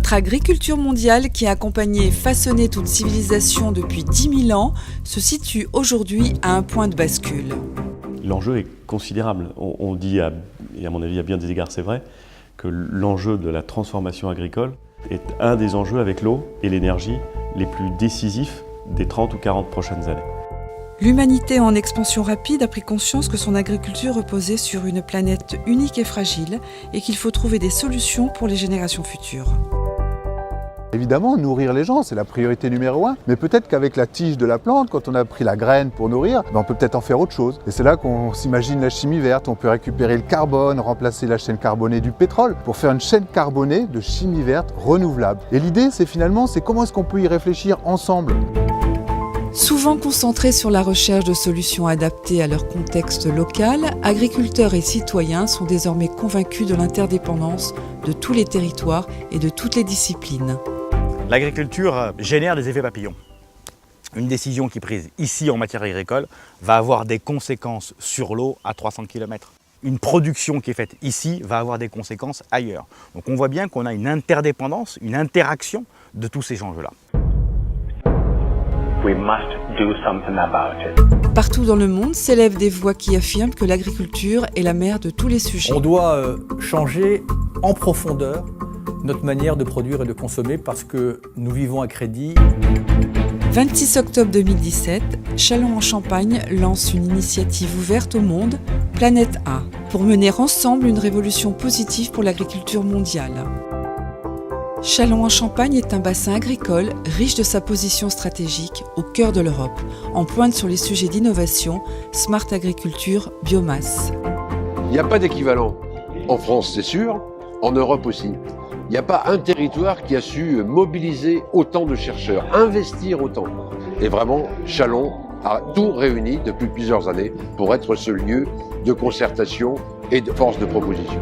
Notre agriculture mondiale, qui a accompagné et façonné toute civilisation depuis 10 000 ans, se situe aujourd'hui à un point de bascule. L'enjeu est considérable. On dit, et à mon avis à bien des égards c'est vrai, que l'enjeu de la transformation agricole est un des enjeux avec l'eau et l'énergie les plus décisifs des 30 ou 40 prochaines années. L'humanité en expansion rapide a pris conscience que son agriculture reposait sur une planète unique et fragile et qu'il faut trouver des solutions pour les générations futures. Évidemment, nourrir les gens, c'est la priorité numéro 1. Mais peut-être qu'avec la tige de la plante, quand on a pris la graine pour nourrir, on peut peut-être en faire autre chose. Et c'est là qu'on s'imagine la chimie verte. On peut récupérer le carbone, remplacer la chaîne carbonée du pétrole pour faire une chaîne carbonée de chimie verte renouvelable. Et l'idée, c'est comment est-ce qu'on peut y réfléchir ensemble. Souvent concentrés sur la recherche de solutions adaptées à leur contexte local, agriculteurs et citoyens sont désormais convaincus de l'interdépendance de tous les territoires et de toutes les disciplines. L'agriculture génère des effets papillons. Une décision qui est prise ici en matière agricole va avoir des conséquences sur l'eau à 300 km. Une production qui est faite ici va avoir des conséquences ailleurs. Donc on voit bien qu'on a une interdépendance, une interaction de tous ces enjeux-là. We must do something about it. Partout dans le monde s'élèvent des voix qui affirment que l'agriculture est la mère de tous les sujets. On doit changer en profondeur notre manière de produire et de consommer parce que nous vivons à crédit. 26 octobre 2017, Châlons-en-Champagne lance une initiative ouverte au monde, Planète A, pour mener ensemble une révolution positive pour l'agriculture mondiale. Châlons-en-Champagne est un bassin agricole riche de sa position stratégique au cœur de l'Europe, en pointe sur les sujets d'innovation, smart agriculture, biomasse. Il n'y a pas d'équivalent. En France, c'est sûr, en Europe aussi. Il n'y a pas un territoire qui a su mobiliser autant de chercheurs, investir autant. Et vraiment, Châlons a tout réuni depuis plusieurs années pour être ce lieu de concertation et de force de proposition.